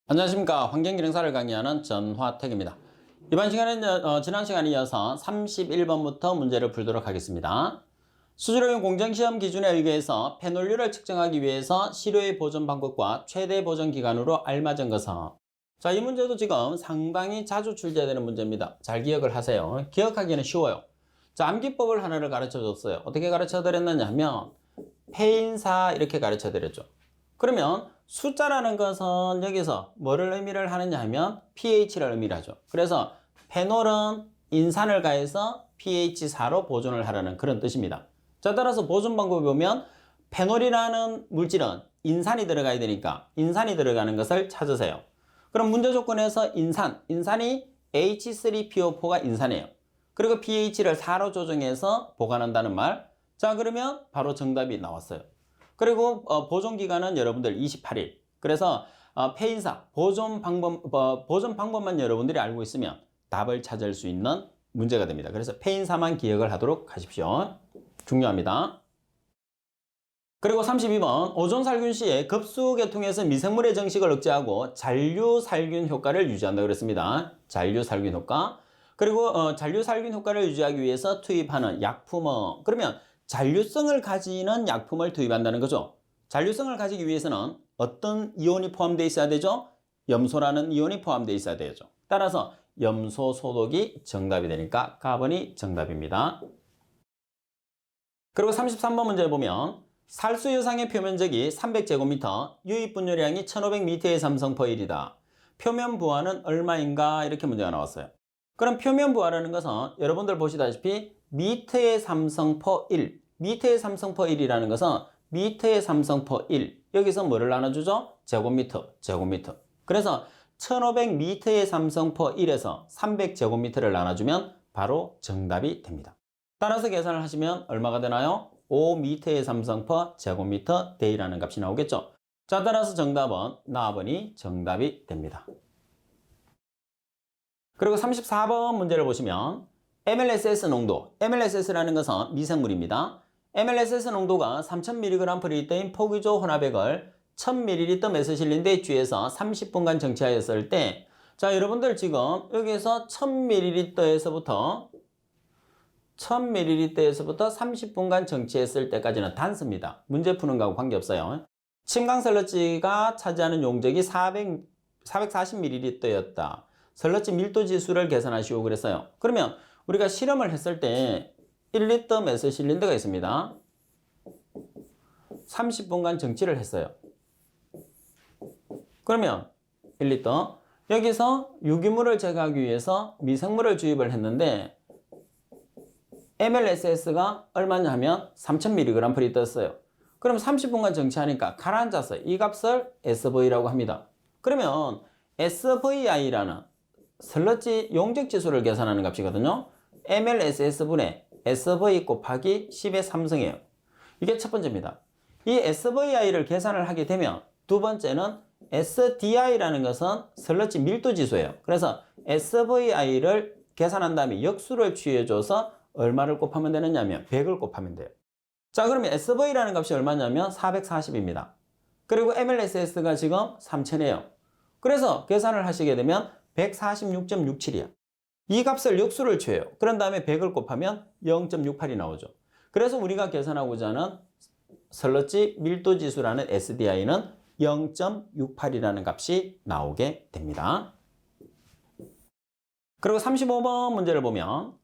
안녕하십니까. 환경기능사를 강의하는 전화택입니다. 이번 시간에는 지난 시간에 이어서 31번부터 문제를 풀도록 하겠습니다. 수질오염 공정시험 기준에 의거해서 페놀류를 측정하기 위해서 시료의 보존 방법과 최대 보존 기간으로 알맞은 것은. 자, 이 문제도 지금 상당히 자주 출제되는 문제입니다. 잘 기억을 하세요. 기억하기는 쉬워요. 자, 암기법을 하나를 가르쳐 줬어요. 어떻게 가르쳐 드렸느냐 하면 페인사 이렇게 가르쳐 드렸죠. 그러면 숫자라는 것은 여기서 뭐를 의미를 하느냐 하면 pH를 의미를 하죠. 그래서 페놀은 인산을 가해서 pH4로 보존을 하라는 그런 뜻입니다. 자, 따라서 보존 방법을 보면 페놀이라는 물질은 인산이 들어가야 되니까 인산이 들어가는 것을 찾으세요. 그럼 문제 조건에서 인산이 H3PO4가 인산이에요. 그리고 pH를 4로 조정해서 보관한다는 말. 자, 그러면 바로 정답이 나왔어요. 그리고 보존 기간은 여러분들 28일. 그래서 페인사 보존 방법만 여러분들이 알고 있으면 답을 찾을 수 있는 문제가 됩니다. 그래서 페인사만 기억을 하도록 하십시오. 중요합니다. 그리고 32번 오존살균 시에 급수계통에서 미생물의 정식을 억제하고 잔류살균 효과를 유지한다 그랬습니다. 잔류살균 효과. 그리고 잔류살균 효과를 유지하기 위해서 투입하는 약품은 그러면 잔류성을 가지는 약품을 투입한다는 거죠. 잔류성을 가지기 위해서는 어떤 이온이 포함되어 있어야 되죠? 염소라는 이온이 포함되어 있어야 되죠. 따라서 염소 소독이 정답이 되니까 가번이 정답입니다. 그리고 33번 문제 보면 살수 여상의 표면적이 300제곱미터, 유입 분유량이 1500m의 삼성퍼1이다. 표면 부하는 얼마인가? 이렇게 문제가 나왔어요. 그럼 표면 부하라는 것은 여러분들 보시다시피 미터의 삼성퍼 1, 미터의 삼성퍼 1이라는 것은 미터의 삼성퍼 1, 여기서 뭐를 나눠주죠? 제곱미터. 그래서 1500m의 삼성퍼 1에서 300제곱미터를 나눠주면 바로 정답이 됩니다. 따라서 계산을 하시면 얼마가 되나요? 5m의 삼성퍼 제곱미터 데이라는 값이 나오겠죠. 자, 따라서 정답은 나번이 정답이 됩니다. 그리고 34번 문제를 보시면 MLSS 농도, MLSS라는 것은 미생물입니다. MLSS 농도가 3000mg/L인 포기조 혼합액을 1000ml 메스실린더에 취해서 30분간 정체하였을 때, 자, 여러분들 지금 여기서 1000ml에서부터 30분간 정체했을 때까지는 단수입니다. 문제 푸는 거하고 관계없어요. 침강 설러지가 차지하는 용적이 440ml였다. 설러지 밀도 지수를 계산하시오 그랬어요. 그러면 우리가 실험을 했을 때 1리터 메스실린더가 있습니다. 30분간 정치를 했어요. 그러면 1리터 여기서 유기물을 제거하기 위해서 미생물을 주입을 했는데 MLSS가 얼마냐 하면 3000mg/L 떴어요. 그럼 30분간 정치하니까 가라앉았어요. 이 값을 SV라고 합니다. 그러면 SVI라는 설러지 용적 지수를 계산하는 값이거든요. MLSS분의 SV 곱하기 10의 3승이에요. 이게 첫 번째입니다. 이 SVI를 계산을 하게 되면 두 번째는 SDI라는 것은 설러지 밀도 지수예요. 그래서 SVI를 계산한 다음에 역수를 취해줘서 얼마를 곱하면 되느냐면 100을 곱하면 돼요. 자, 그러면 SV라는 값이 얼마냐면 440입니다. 그리고 MLSS가 지금 3000이에요. 그래서 계산을 하시게 되면 146.67이야. 이 값을 역수를 취해요. 그런 다음에 100을 곱하면 0.68이 나오죠. 그래서 우리가 계산하고자 하는 설러지 밀도지수라는 SDI는 0.68이라는 값이 나오게 됩니다. 그리고 35번 문제를 보면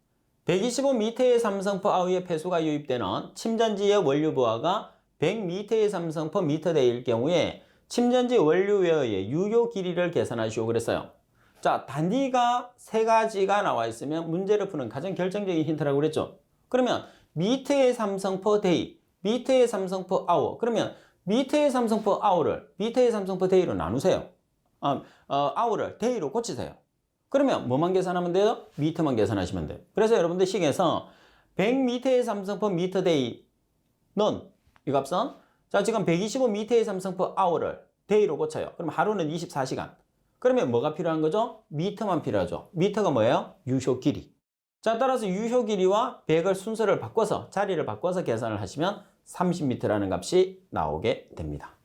125m의 삼성퍼 아우의 폐수가 유입되는 침전지의 원료 부하가 100m의 삼성퍼 미터대일 경우에 침전지 원료웨어의 유효 길이를 계산하시오 그랬어요. 자, 단위가 세 가지가 나와 있으면 문제를 푸는 가장 결정적인 힌트라고 그랬죠. 그러면 미터의 삼성퍼 데이, 미터의 삼성퍼 아워. 그러면 미터의 삼성퍼 아워를 미터의 삼성퍼 데이로 나누세요. 아워를 데이로 고치세요. 그러면 뭐만 계산하면 돼요? 미터만 계산하시면 돼요. 그래서 여러분들 식에서 100m의 삼성퍼 미터 데이는 이 값은 자, 지금 125m의 삼성퍼 아워를 데이로 고쳐요. 그럼 하루는 24시간. 그러면 뭐가 필요한 거죠? 미터만 필요하죠. 미터가 뭐예요? 유효 길이. 자, 따라서 유효 길이와 100을 순서를 바꿔서 자리를 바꿔서 계산을 하시면 30m라는 값이 나오게 됩니다.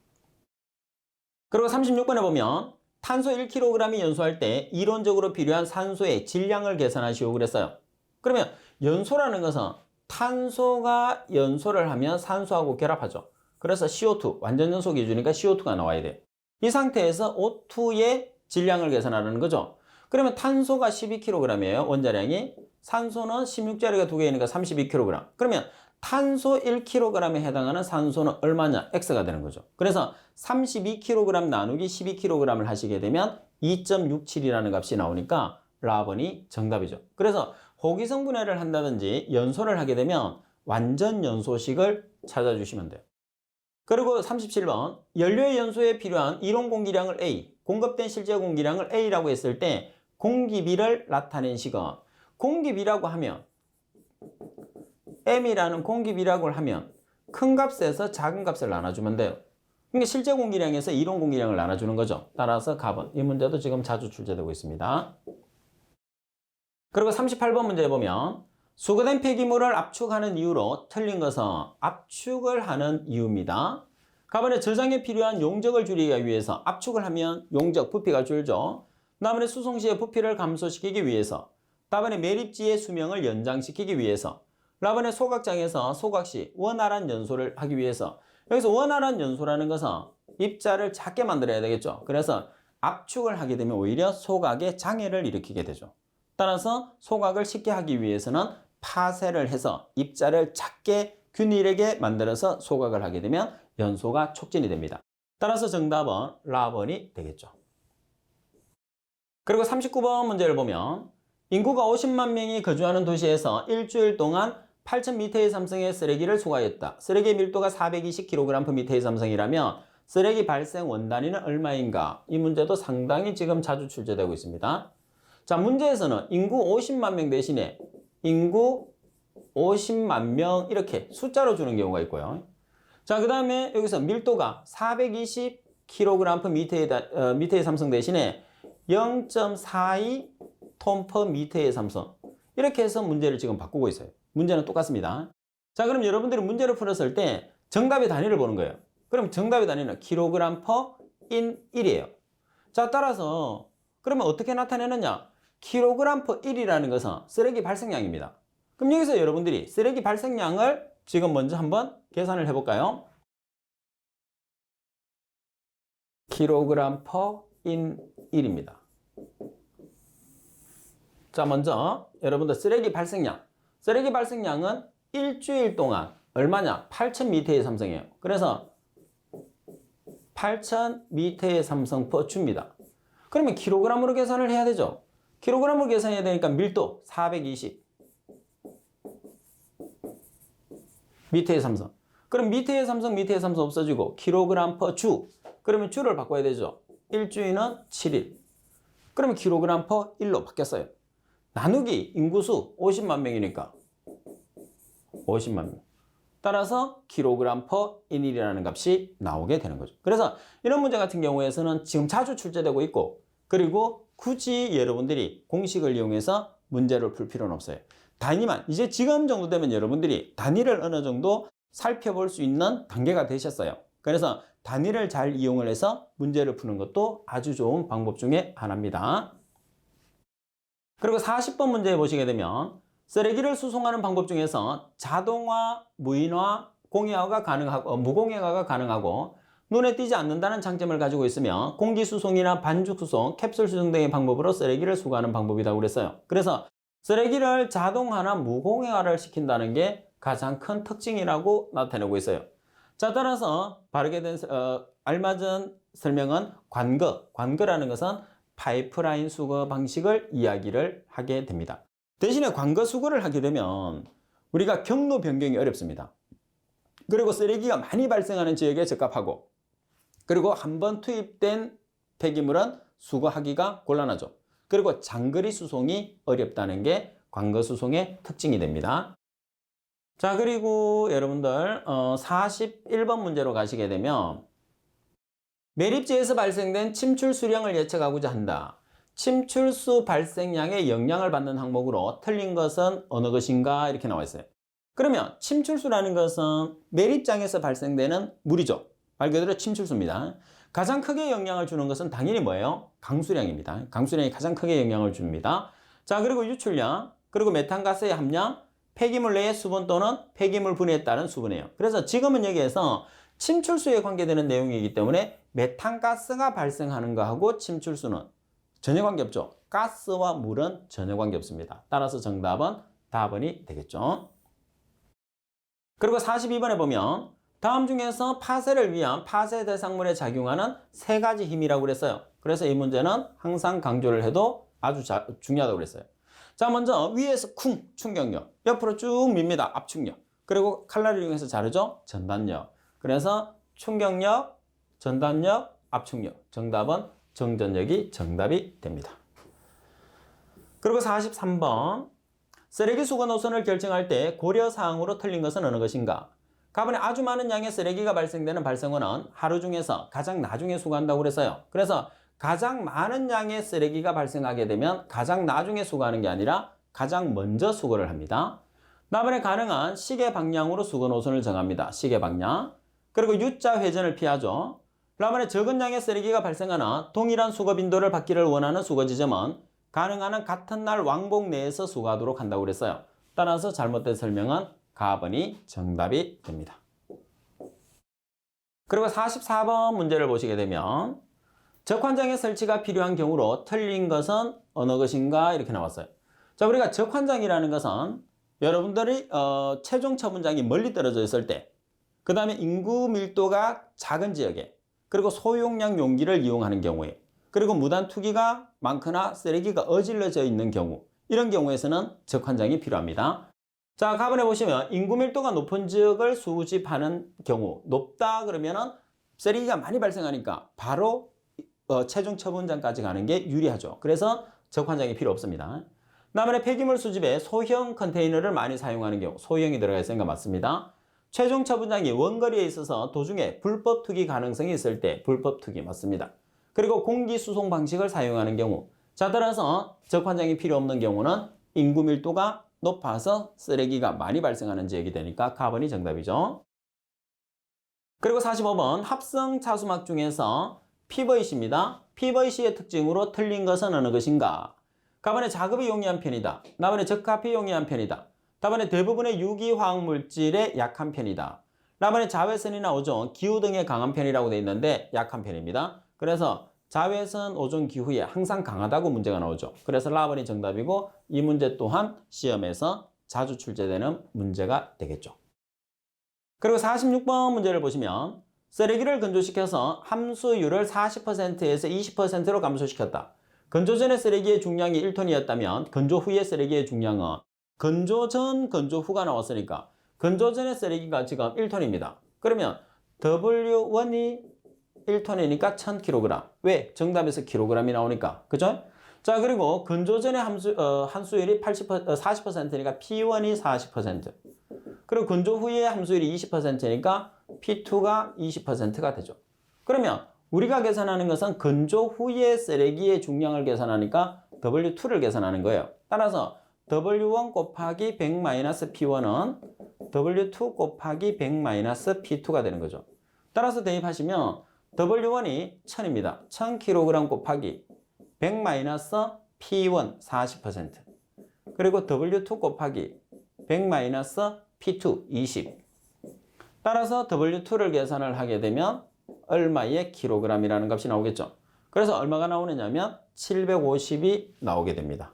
그리고 36번에 보면 탄소 1kg이 연소할 때 이론적으로 필요한 산소의 질량을 계산하시오 그랬어요. 그러면 연소라는 것은 탄소가 연소를 하면 산소하고 결합하죠. 그래서 CO2, 완전 연소 기준이니까 CO2가 나와야 돼요. 이 상태에서 O2의 질량을 계산하는 거죠. 그러면 탄소가 12kg이에요. 원자량이. 산소는 16자리가 2개이니까 32kg. 그러면 탄소 1kg에 해당하는 산소는 얼마냐? X가 되는 거죠. 그래서 32kg 나누기 12kg을 하시게 되면 2.67이라는 값이 나오니까 라번이 정답이죠. 그래서 호기성 분해를 한다든지 연소를 하게 되면 완전 연소식을 찾아주시면 돼요. 그리고 37번 연료의 연소에 필요한 이론 공기량을 A, 공급된 실제 공기량을 A라고 했을 때 공기비를 나타낸 식은 공기비라고 하면 M이라는 공기비라고 하면 큰 값에서 작은 값을 나눠주면 돼요. 그러니까 실제 공기량에서 이론 공기량을 나눠주는 거죠. 따라서 답은 이 문제도 지금 자주 출제되고 있습니다. 그리고 38번 문제 보면 수거된 폐기물을 압축하는 이유로 틀린 것은 압축을 하는 이유입니다. 가번에 저장에 필요한 용적을 줄이기 위해서 압축을 하면 용적, 부피가 줄죠. 다음에 수송 시의 부피를 감소시키기 위해서, 다음에 매립지의 수명을 연장시키기 위해서, 다음에 소각장에서 소각 시 원활한 연소를 하기 위해서. 여기서 원활한 연소라는 것은 입자를 작게 만들어야 되겠죠. 그래서 압축을 하게 되면 오히려 소각에 장애를 일으키게 되죠. 따라서 소각을 쉽게 하기 위해서는 파쇄를 해서 입자를 작게 균일하게 만들어서 소각을 하게 되면 연소가 촉진이 됩니다. 따라서 정답은 라번이 되겠죠. 그리고 39번 문제를 보면 인구가 50만 명이 거주하는 도시에서 일주일 동안 8,000m의 삼성의 쓰레기를 수거했다. 쓰레기의 밀도가 420kg/m의 삼성이라면 쓰레기 발생 원단위는 얼마인가? 이 문제도 상당히 지금 자주 출제되고 있습니다. 자, 문제에서는 인구 50만 명 대신에 인구 50만 명 이렇게 숫자로 주는 경우가 있고요. 자, 그 다음에 여기서 밀도가 420kg/m의 삼성 대신에 0.42톤/m의 삼성 이렇게 해서 문제를 지금 바꾸고 있어요. 문제는 똑같습니다. 자, 그럼 여러분들이 문제를 풀었을 때 정답의 단위를 보는 거예요. 그럼 정답의 단위는 kg/in1이에요. 자, 따라서 그러면 어떻게 나타내느냐? kg/1이라는 것은 쓰레기 발생량입니다. 그럼 여기서 여러분들이 쓰레기 발생량을 지금 먼저 한번 계산을 해볼까요? kg/in1입니다. 자, 먼저 여러분들 쓰레기 발생량. 쓰레기 발생량은 일주일 동안 얼마냐? 8,000m의 삼성이에요. 그래서 8,000m의 삼성 per 주입니다. 그러면 kg으로 계산을 해야 되죠. kg으로 계산해야 되니까 밀도 420 m의 삼성. 그럼 m의 삼성 없어지고 kg per 주. 그러면 주를 바꿔야 되죠. 일주일은 7일. 그러면 kg per 1로 바뀌었어요. 나누기 인구수 50만 명이니까 50만 명. 따라서 kg per in이라는 값이 나오게 되는 거죠. 그래서 이런 문제 같은 경우에서는 지금 자주 출제되고 있고, 그리고 굳이 여러분들이 공식을 이용해서 문제를 풀 필요는 없어요. 단위만 이제 지금 정도 되면 여러분들이 단위를 어느 정도 살펴볼 수 있는 단계가 되셨어요. 그래서 단위를 잘 이용을 해서 문제를 푸는 것도 아주 좋은 방법 중에 하나입니다. 그리고 40번 문제 보시게 되면 쓰레기를 수송하는 방법 중에서 자동화, 무인화, 공해화가 가능하고 무공해화가 가능하고 눈에 띄지 않는다는 장점을 가지고 있으며 공기수송이나 반죽수송, 캡슐수송 등의 방법으로 쓰레기를 수거하는 방법이라고 그랬어요. 그래서 쓰레기를 자동화나 무공해화를 시킨다는 게 가장 큰 특징이라고 나타내고 있어요. 자, 따라서 바르게 된 알맞은 설명은 관거라는 것은 파이프라인 수거 방식을 이야기를 하게 됩니다. 대신에 관거 수거를 하게 되면 우리가 경로 변경이 어렵습니다. 그리고 쓰레기가 많이 발생하는 지역에 적합하고, 그리고 한번 투입된 폐기물은 수거하기가 곤란하죠. 그리고 장거리 수송이 어렵다는 게 관거 수송의 특징이 됩니다. 자, 그리고 여러분들 41번 문제로 가시게 되면 매립지에서 발생된 침출 수량을 예측하고자 한다. 침출수 발생량의 영향을 받는 항목으로 틀린 것은 어느 것인가 이렇게 나와 있어요. 그러면 침출수라는 것은 매립장에서 발생되는 물이죠. 말 그대로 침출수입니다. 가장 크게 영향을 주는 것은 당연히 뭐예요? 강수량입니다. 강수량이 가장 크게 영향을 줍니다. 자, 그리고 유출량, 그리고 메탄가스의 함량, 폐기물 내의 수분 또는 폐기물 분해에 따른 수분이에요. 그래서 지금은 여기에서 침출수에 관계되는 내용이기 때문에 메탄가스가 발생하는 거하고 침출수는 전혀 관계없죠. 가스와 물은 전혀 관계없습니다. 따라서 정답은 답은이 되겠죠. 그리고 42번에 보면 다음 중에서 파쇄를 위한 파쇄 대상물에 작용하는 세 가지 힘이라고 그랬어요. 그래서 이 문제는 항상 강조를 해도 아주 중요하다고 그랬어요. 자, 먼저 위에서 쿵 충격력, 옆으로 쭉 밉니다. 압축력. 그리고 칼날을 이용해서 자르죠. 전단력. 그래서 충격력, 전단력, 압축력. 정답은 정전력이 정답이 됩니다. 그리고 43번 쓰레기 수거 노선을 결정할 때 고려사항으로 틀린 것은 어느 것인가? 가번에 아주 많은 양의 쓰레기가 발생되는 발생원은 하루 중에서 가장 나중에 수거한다고 그랬어요. 그래서 가장 많은 양의 쓰레기가 발생하게 되면 가장 나중에 수거하는 게 아니라 가장 먼저 수거를 합니다. 다음에 가능한 시계 방향으로 수거 노선을 정합니다. 시계 방향. 그리고 U자 회전을 피하죠. 다음에 적은 양의 쓰레기가 발생하나 동일한 수거 빈도를 받기를 원하는 수거 지점은 가능한 한 같은 날 왕복 내에서 수거하도록 한다고 그랬어요. 따라서 잘못된 설명은 가번이 정답이 됩니다. 그리고 44번 문제를 보시게 되면 적환장의 설치가 필요한 경우로 틀린 것은 어느 것인가 이렇게 나왔어요. 자, 우리가 적환장이라는 것은 여러분들이 최종 처분장이 멀리 떨어져 있을 때, 그 다음에 인구 밀도가 작은 지역에, 그리고 소용량 용기를 이용하는 경우에, 그리고 무단 투기가 많거나 쓰레기가 어질러져 있는 경우, 이런 경우에서는 적환장이 필요합니다. 자, 가번에 보시면 인구 밀도가 높은 지역을 수집하는 경우, 높다 그러면은 쓰레기가 많이 발생하니까 바로 최종 처분장까지 가는 게 유리하죠. 그래서 적환장이 필요 없습니다. 다음에 폐기물 수집에 소형 컨테이너를 많이 사용하는 경우, 소형이 들어가 있으니까 맞습니다. 최종 처분장이 원거리에 있어서 도중에 불법 투기 가능성이 있을 때 불법 투기 맞습니다. 그리고 공기 수송 방식을 사용하는 경우, 자, 따라서 적환장이 필요 없는 경우는 인구 밀도가 높아서 쓰레기가 많이 발생하는 지역이 되니까 가번이 정답이죠. 그리고 45번 합성 차수막 중에서 PVC입니다. PVC의 특징으로 틀린 것은 어느 것인가? 가번에 자급이 용이한 편이다. 나번에 적합히 용이한 편이다. 다번에 대부분의 유기화학 물질에 약한 편이다. 나번에 자외선이나 오존, 기후 등에 강한 편이라고 되어 있는데 약한 편입니다. 그래서 자외선, 오존, 기후에 항상 강하다고 문제가 나오죠. 그래서 라번이 정답이고 이 문제 또한 시험에서 자주 출제되는 문제가 되겠죠. 그리고 46번 문제를 보시면 쓰레기를 건조시켜서 함수율을 40%에서 20%로 감소시켰다. 건조 전의 쓰레기의 중량이 1톤이었다면 건조 후의 쓰레기의 중량은 건조 전, 건조 후가 나왔으니까 건조 전의 쓰레기가 지금 1톤입니다. 그러면 W1이 1톤이니까 1000kg. 왜? 정답에서 kg이 나오니까. 그죠? 자, 그리고 건조 전의 함수율이 40%니까 P1이 40%. 그리고 건조 후의 함수율이 20%니까 P2가 20%가 되죠. 그러면 우리가 계산하는 것은 건조 후의 쓰레기의 중량을 계산하니까 W2를 계산하는 거예요. 따라서 W1 곱하기 100-P1은 W2 곱하기 100-P2가 되는 거죠. 따라서 대입하시면 W1이 1000입니다. 1000kg 곱하기 100-P1 40%. 그리고 W2 곱하기 100-P2 20. 따라서 W2를 계산을 하게 되면 얼마의 kg이라는 값이 나오겠죠. 그래서 얼마가 나오느냐면 750이 나오게 됩니다.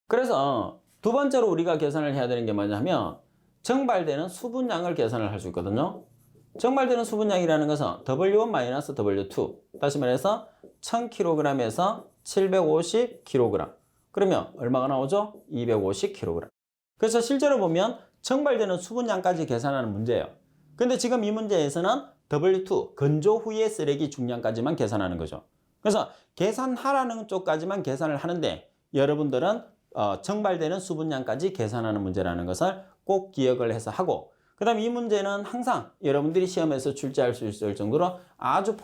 그래서 두 번째로 우리가 계산을 해야 되는 게 뭐냐면 정발되는 수분량을 계산을 할 수 있거든요. 정발되는 수분량이라는 것은 W1-W2 다시 말해서 1000kg에서 750kg 그러면 얼마가 나오죠? 250kg. 그래서 실제로 보면 정발되는 수분량까지 계산하는 문제예요. 근데 지금 이 문제에서는 W2 건조 후의 쓰레기 중량까지만 계산하는 거죠. 그래서 계산하라는 쪽까지만 계산을 하는데 여러분들은 정발되는 수분량까지 계산하는 문제라는 것을 꼭 기억을 해서 하고 그 다음에 이 문제는 항상 여러분들이 시험에서 출제할 수 있을 정도로 아주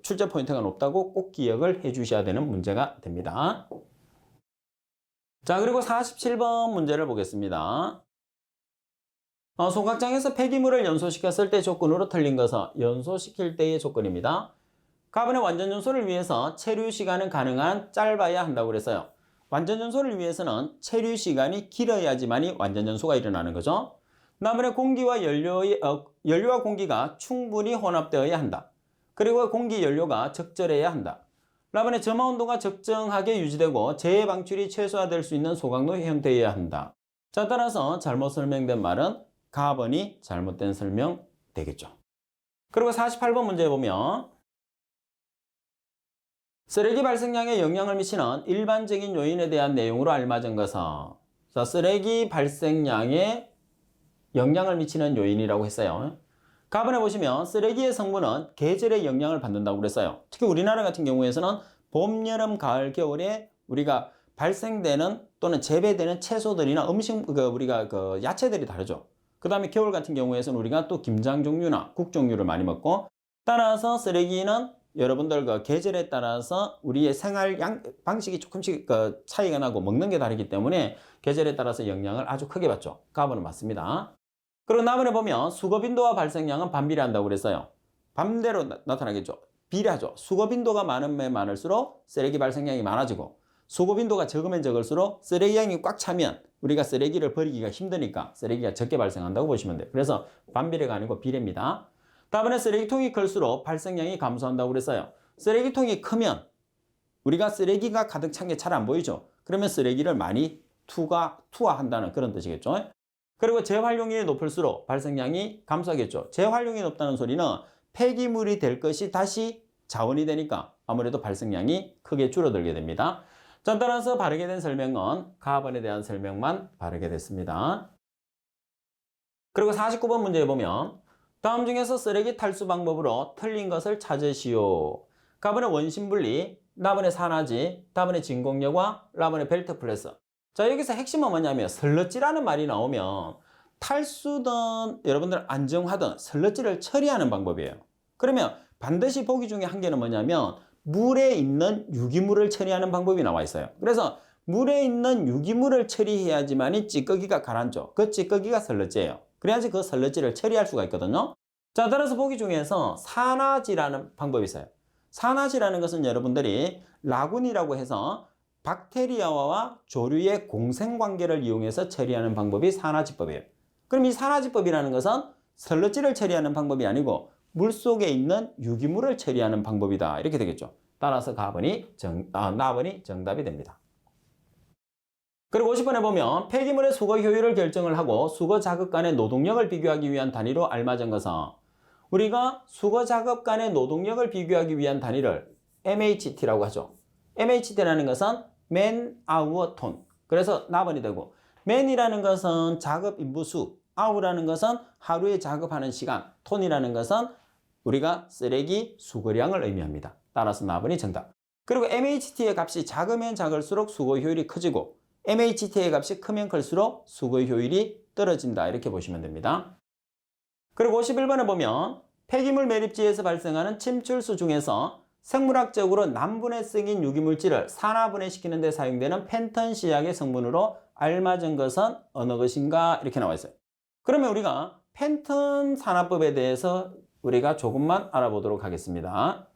출제 포인트가 높다고 꼭 기억을 해 주셔야 되는 문제가 됩니다. 자, 그리고 47번 문제를 보겠습니다. 소각장에서 폐기물을 연소시켰을 때 조건으로 틀린 것은 연소시킬 때의 조건입니다. 가번의 완전 연소를 위해서 체류 시간은 가능한 짧아야 한다고 그랬어요. 완전 연소를 위해서는 체류 시간이 길어야지만이 완전 연소가 일어나는 거죠. 다음에 공기와 연료와 공기가 충분히 혼합되어야 한다. 그리고 공기 연료가 적절해야 한다. 다음에 점화 온도가 적정하게 유지되고 재해 방출이 최소화될 수 있는 소각로 형태여야 한다. 자, 따라서 잘못 설명된 말은 가번이 잘못된 설명 되겠죠. 그리고 48번 문제 보면 쓰레기 발생량에 영향을 미치는 일반적인 요인에 대한 내용으로 알맞은 것은, 자, 쓰레기 발생량에 영향을 미치는 요인이라고 했어요. 가번에 보시면 쓰레기의 성분은 계절에 영향을 받는다고 그랬어요. 특히 우리나라 같은 경우에서는 봄, 여름, 가을, 겨울에 우리가 발생되는 또는 재배되는 채소들이나 음식, 우리가 야채들이 다르죠. 그 다음에 겨울 같은 경우에서는 우리가 또 김장 종류나 국 종류를 많이 먹고, 따라서 쓰레기는 여러분들 계절에 따라서 우리의 생활 방식이 조금씩 차이가 나고 먹는 게 다르기 때문에 계절에 따라서 영향을 아주 크게 받죠. 가번은 맞습니다. 그리고 나번에 보면 수거 빈도와 발생량은 반비례한다고 그랬어요. 반대로 나타나겠죠. 비례하죠. 수거 빈도가 많으면 많을수록 쓰레기 발생량이 많아지고, 수거 빈도가 적으면 적을수록 쓰레기 양이 꽉 차면 우리가 쓰레기를 버리기가 힘드니까 쓰레기가 적게 발생한다고 보시면 돼요. 그래서 반비례가 아니고 비례입니다. 다음에 쓰레기통이 클수록 발생량이 감소한다고 그랬어요. 쓰레기통이 크면 우리가 쓰레기가 가득 찬 게 잘 안 보이죠. 그러면 쓰레기를 많이 투하한다는 그런 뜻이겠죠. 그리고 재활용이 높을수록 발생량이 감소하겠죠. 재활용이 높다는 소리는 폐기물이 될 것이 다시 자원이 되니까 아무래도 발생량이 크게 줄어들게 됩니다. 자, 따라서 바르게 된 설명은 가번에 대한 설명만 바르게 됐습니다. 그리고 49번 문제에 보면 다음 중에서 쓰레기 탈수 방법으로 틀린 것을 찾으시오. 가번의 원심분리, 나번의 산화지, 다번의 진공력화, 라번의 벨트 플레스. 자, 여기서 핵심은 뭐냐면 설러지라는 말이 나오면 탈수든 여러분들 안정화든 설러지를 처리하는 방법이에요. 그러면 반드시 보기 중에 한 개는 뭐냐면 물에 있는 유기물을 처리하는 방법이 나와 있어요. 그래서 물에 있는 유기물을 처리해야지만이 찌꺼기가 가라앉죠. 그 찌꺼기가 설러지예요. 그래야지 그 설러지를 처리할 수가 있거든요. 자, 따라서 보기 중에서 산화지라는 방법이 있어요. 산화지라는 것은 여러분들이 라군이라고 해서 박테리아와 조류의 공생관계를 이용해서 처리하는 방법이 산화지법이에요. 그럼 이 산화지법이라는 것은 설러지를 처리하는 방법이 아니고 물속에 있는 유기물을 처리하는 방법이다. 이렇게 되겠죠. 따라서 나번이 정답이 됩니다. 그리고 50번에 보면 폐기물의 수거 효율을 결정을 하고 수거 작업 간의 노동력을 비교하기 위한 단위로 알맞은 것은, 우리가 수거 작업 간의 노동력을 비교하기 위한 단위를 MHT라고 하죠. MHT라는 것은 Man Hour Ton. 그래서 나번이 되고, Man이라는 것은 작업 인부수, Hour라는 것은 하루에 작업하는 시간, 톤이라는 것은 우리가 쓰레기 수거량을 의미합니다. 따라서 나번이 정답. 그리고 MHT의 값이 작으면 작을수록 수거 효율이 커지고, MHT의 값이 크면 클수록 수거 효율이 떨어진다. 이렇게 보시면 됩니다. 그리고 51번에 보면 폐기물 매립지에서 발생하는 침출수 중에서 생물학적으로 난분해성인 유기물질을 산화분해시키는 데 사용되는 펜턴 시약의 성분으로 알맞은 것은 어느 것인가? 이렇게 나와 있어요. 그러면 우리가 펜턴 산화법에 대해서 우리가 조금만 알아보도록 하겠습니다.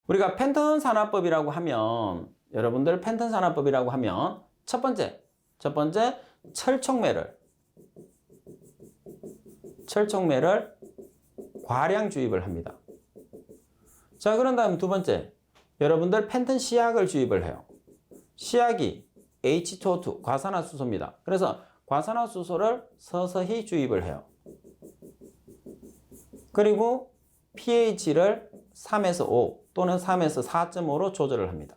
우리가 펜턴 산화법이라고 하면, 여러분들 펜턴 산화법이라고 하면 첫 번째 철촉매를 과량 주입을 합니다. 자, 그런 다음 두 번째, 여러분들 펜턴 시약을 주입을 해요. 시약이 H2O2 과산화수소입니다. 그래서 과산화수소를 서서히 주입을 해요. 그리고 pH를 3에서 5 또는 3에서 4.5로 조절을 합니다.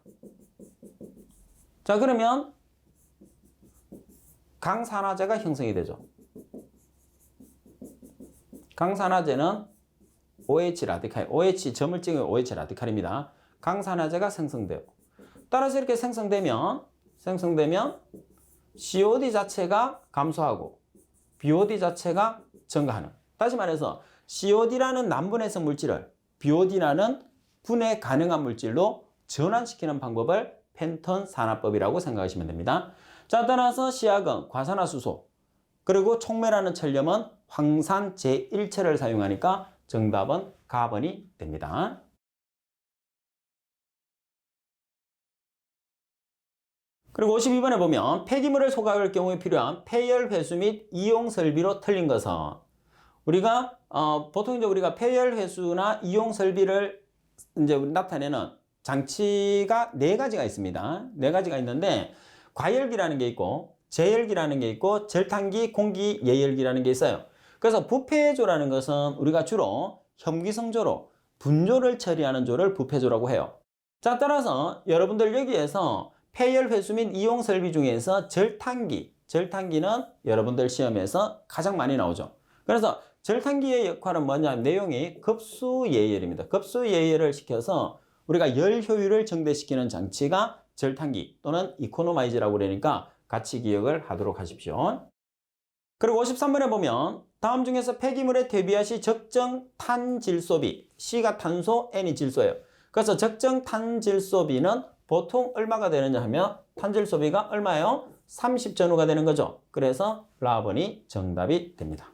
자, 그러면 강산화제가 형성이 되죠. 강산화제는 OH 라디칼, OH 점을 찍은 OH 라디칼입니다. 강산화제가 생성돼요. 따라서 이렇게 생성되면 COD 자체가 감소하고 BOD 자체가 증가하는. 다시 말해서 COD라는 난분해성 물질을 BOD라는 분해 가능한 물질로 전환시키는 방법을 펜턴 산화법이라고 생각하시면 됩니다. 자, 따라서 시약은 과산화수소, 그리고 촉매라는 첨염은 황산 제1체를 사용하니까 정답은 가번이 됩니다. 그리고 52번에 보면 폐기물을 소각할 경우에 필요한 폐열 회수 및 이용 설비로 틀린 것은 우리가 보통 이제 우리가 폐열 회수나 이용 설비를 이제 나타내는 장치가 네 가지가 있습니다. 네 가지가 있는데 과열기라는 게 있고 제열기라는 게 있고 절탄기, 공기 예열기라는 게 있어요. 그래서 부패조라는 것은 우리가 주로 혐기성조로 분조를 처리하는 조를 부패조라고 해요. 자, 따라서 여러분들 여기에서 폐열 회수 및 이용 설비 중에서 절탄기는 여러분들 시험에서 가장 많이 나오죠. 그래서 절탄기의 역할은 뭐냐면 내용이 급수 예열입니다. 급수 예열을 시켜서 우리가 열 효율을 증대시키는 장치가 절탄기 또는 이코노마이저라고 그러니까 같이 기억을 하도록 하십시오. 그리고 53번에 보면 다음 중에서 폐기물에 대비할 시 적정 탄질소비, C가 탄소, N이 질소예요. 그래서 적정 탄질소비는 보통 얼마가 되느냐 하면 탄질소비가 얼마예요? 30전후가 되는 거죠. 그래서 라번이 정답이 됩니다.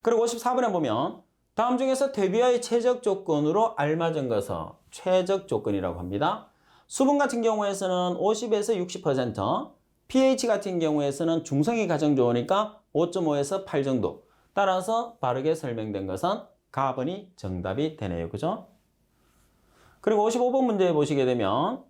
그리고 54번에 보면 다음 중에서 대비하의 최적 조건으로 알맞은 것은 최적 조건이라고 합니다. 수분 같은 경우에서는 50에서 60%, pH 같은 경우에서는 중성이 가장 좋으니까 5.5에서 8 정도. 따라서 바르게 설명된 것은 가번이 정답이 되네요. 그죠? 그리고 55번 문제 보시게 되면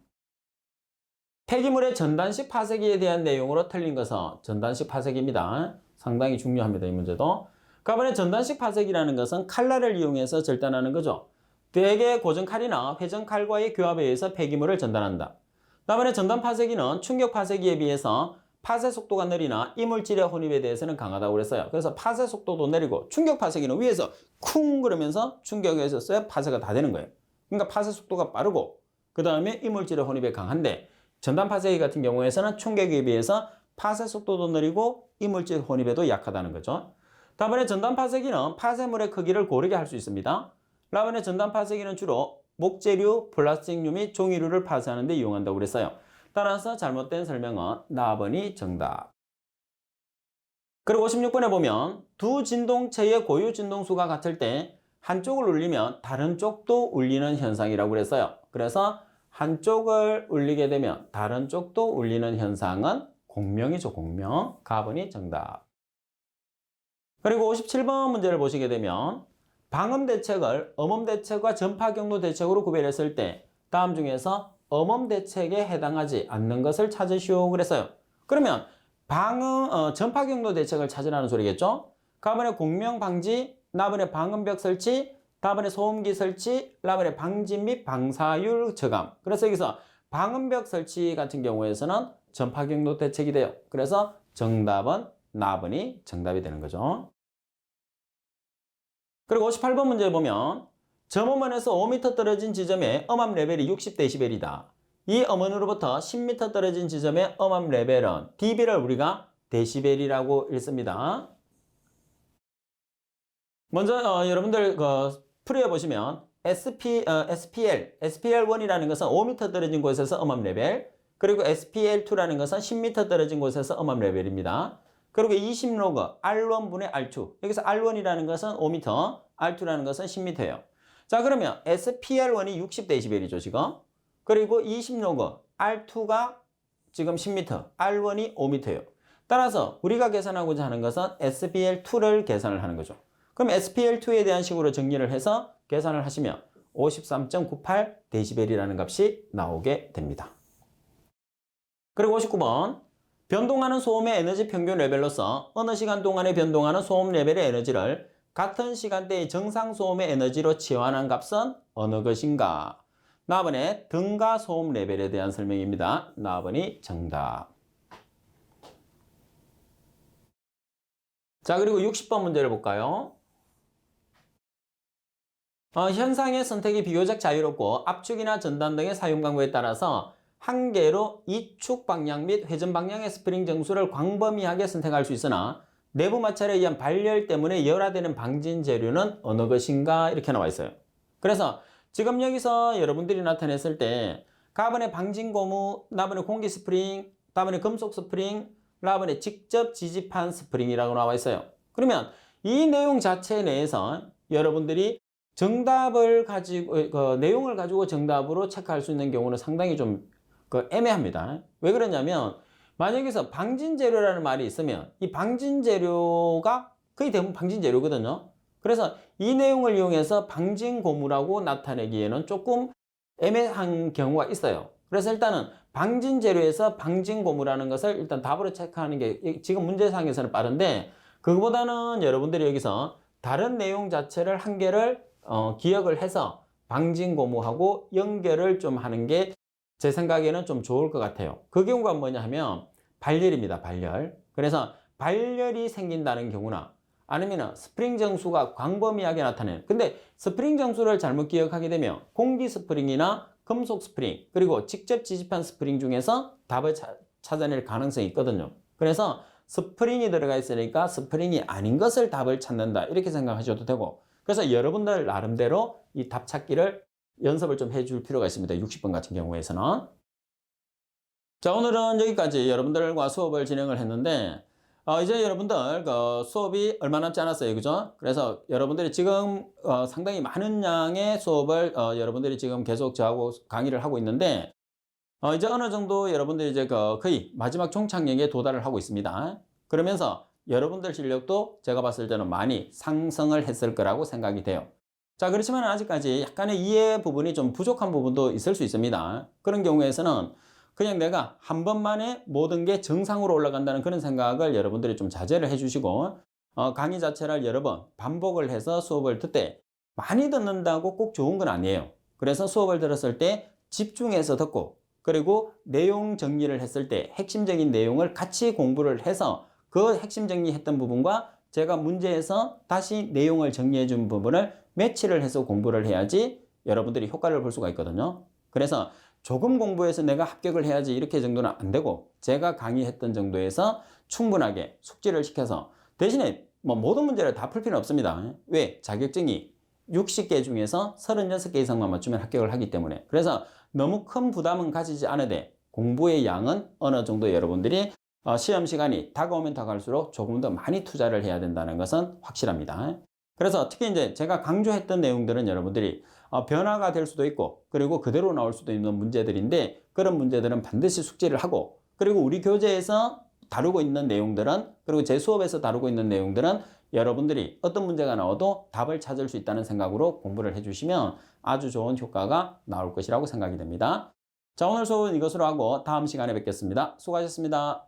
폐기물의 전단식 파쇄기에 대한 내용으로 틀린 것은 전단식 파쇄기입니다. 상당히 중요합니다. 이 문제도. 가번의 전단식 파쇄기라는 것은 칼날을 이용해서 절단하는 거죠. 대개 고정칼이나 회전칼과의 교합에 의해서 폐기물을 전단한다. 다음에 전단 파쇄기는 충격 파쇄기에 비해서 파쇄 속도가 느리나 이물질의 혼입에 대해서는 강하다고 그랬어요. 그래서 파쇄 속도도 느리고 충격 파쇄기는 위에서 쿵 그러면서 충격에 의해서 파쇄가 다 되는 거예요. 그러니까 파쇄 속도가 빠르고 그 다음에 이물질의 혼입에 강한데 전단 파쇄기 같은 경우에서는 충격에 비해서 파쇄 속도도 느리고 이물질 혼입에도 약하다는 거죠. 다음에 전단 파쇄기는 파쇄물의 크기를 고르게 할 수 있습니다. 다음에 전단 파쇄기는 주로 목재류, 플라스틱류 및 종이류를 파쇄하는 데 이용한다고 그랬어요. 따라서 잘못된 설명은 나번이 정답. 그리고 56번에 보면 두 진동체의 고유 진동수가 같을 때 한쪽을 울리면 다른 쪽도 울리는 현상이라고 그랬어요. 그래서 한쪽을 울리게 되면 다른 쪽도 울리는 현상은 공명이죠. 공명. 가번이 정답. 그리고 57번 문제를 보시게 되면 방음 대책을 엄음 대책과 전파 경로 대책으로 구별했을 때 다음 중에서 엄음 대책에 해당하지 않는 것을 찾으시오 그랬어요. 그러면 전파 경로 대책을 찾으라는 소리겠죠? 가번에 공명 방지, 나번에 방음벽 설치, 다번에 소음기 설치, 라번에 방진 및 방사율 저감. 그래서 여기서 방음벽 설치 같은 경우에서는 전파 경로 대책이 돼요. 그래서 정답은 나번이 정답이 되는 거죠. 그리고 58번 문제 보면 점음원에서 5m 떨어진 지점의 음압 레벨이 60dB이다. 이 음원으로부터 10m 떨어진 지점의 음압 레벨은 dB를 우리가 데시벨이라고 읽습니다. 먼저 여러분들 풀이해 보시면 SPL1이라는 것은 5m 떨어진 곳에서 음압 레벨, 그리고 SPL2라는 것은 10m 떨어진 곳에서 음압 레벨입니다. 그리고 20로그 R1분의 R2. 여기서 R1이라는 것은 5m, R2라는 것은 10m예요. 자, 그러면 SPL1이 60dB이죠, 지금. 그리고 20로그 R2가 지금 10m, R1이 5m예요. 따라서 우리가 계산하고자 하는 것은 SPL2를 계산을 하는 거죠. 그럼 SPL2에 대한 식으로 정리를 해서 계산을 하시면 53.98dB이라는 값이 나오게 됩니다. 그리고 59번. 변동하는 소음의 에너지 평균 레벨로서 어느 시간 동안에 변동하는 소음 레벨의 에너지를 같은 시간대의 정상 소음의 에너지로 치환한 값은 어느 것인가? 나번에 등가 소음 레벨에 대한 설명입니다. 나번이 정답. 자, 그리고 60번 문제를 볼까요? 현상의 선택이 비교적 자유롭고 압축이나 전단 등의 사용 강도에 따라서 한 개로 이축 방향 및 회전 방향의 스프링 정수를 광범위하게 선택할 수 있으나 내부 마찰에 의한 발열 때문에 열화되는 방진 재료는 어느 것인가 이렇게 나와 있어요. 그래서 지금 여기서 여러분들이 나타냈을 때 가번의 방진 고무, 나번의 공기 스프링, 다번에 금속 스프링, 라번에 직접 지집한 스프링이라고 나와 있어요. 그러면 이 내용 자체 내에서 여러분들이 정답을 가지고 내용을 가지고 정답으로 체크할 수 있는 경우는 상당히 좀 애매합니다. 왜 그러냐면 만약에서 방진재료라는 말이 있으면 이 방진재료가 거의 대부분 방진재료거든요. 그래서 이 내용을 이용해서 방진고무라고 나타내기에는 조금 애매한 경우가 있어요. 그래서 일단은 방진재료에서 방진고무라는 것을 일단 답으로 체크하는 게 지금 문제상에서는 빠른데, 그거보다는 여러분들이 여기서 다른 내용 자체를 한 개를 기억을 해서 방진고무하고 연결을 좀 하는 게 제 생각에는 좀 좋을 것 같아요. 그 경우가 뭐냐 하면 발열입니다. 발열. 그래서 발열이 생긴다는 경우나 아니면 스프링 정수가 광범위하게 나타내는, 근데 스프링 정수를 잘못 기억하게 되면 공기 스프링이나 금속 스프링 그리고 직접 지집한 스프링 중에서 답을 찾아낼 가능성이 있거든요. 그래서 스프링이 들어가 있으니까 스프링이 아닌 것을 답을 찾는다 이렇게 생각하셔도 되고, 그래서 여러분들 나름대로 이 답 찾기를 연습을 좀 해줄 필요가 있습니다. 60번 같은 경우에서는. 자, 오늘은 여기까지 여러분들과 수업을 진행을 했는데 이제 여러분들 수업이 얼마 남지 않았어요. 그죠? 그래서 여러분들이 지금 상당히 많은 양의 수업을 여러분들이 지금 계속 저하고 강의를 하고 있는데 이제 어느 정도 여러분들이 이제 거의 마지막 종착역에 도달을 하고 있습니다. 그러면서 여러분들 실력도 제가 봤을 때는 많이 상승을 했을 거라고 생각이 돼요. 자, 그렇지만 아직까지 약간의 이해 부분이 좀 부족한 부분도 있을 수 있습니다. 그런 경우에서는 그냥 내가 한 번만에 모든 게 정상으로 올라간다는 그런 생각을 여러분들이 좀 자제를 해주시고 강의 자체를 여러 번 반복을 해서 수업을 듣되, 많이 듣는다고 꼭 좋은 건 아니에요. 그래서 수업을 들었을 때 집중해서 듣고, 그리고 내용 정리를 했을 때 핵심적인 내용을 같이 공부를 해서 그 핵심 정리했던 부분과 제가 문제에서 다시 내용을 정리해 준 부분을 매치를 해서 공부를 해야지 여러분들이 효과를 볼 수가 있거든요. 그래서 조금 공부해서 내가 합격을 해야지 이렇게 정도는 안 되고, 제가 강의했던 정도에서 충분하게 숙지를 시켜서, 대신에 뭐 모든 문제를 다 풀 필요는 없습니다. 왜? 자격증이 60개 중에서 36개 이상만 맞추면 합격을 하기 때문에. 그래서 너무 큰 부담은 가지지 않으되 공부의 양은 어느 정도 여러분들이 시험 시간이 다가오면 다가올수록 조금 더 많이 투자를 해야 된다는 것은 확실합니다. 그래서 특히 이제 제가 강조했던 내용들은 여러분들이 변화가 될 수도 있고, 그리고 그대로 나올 수도 있는 문제들인데, 그런 문제들은 반드시 숙지를 하고, 그리고 우리 교재에서 다루고 있는 내용들은, 그리고 제 수업에서 다루고 있는 내용들은 여러분들이 어떤 문제가 나와도 답을 찾을 수 있다는 생각으로 공부를 해주시면 아주 좋은 효과가 나올 것이라고 생각이 됩니다. 자, 오늘 수업은 이것으로 하고 다음 시간에 뵙겠습니다. 수고하셨습니다.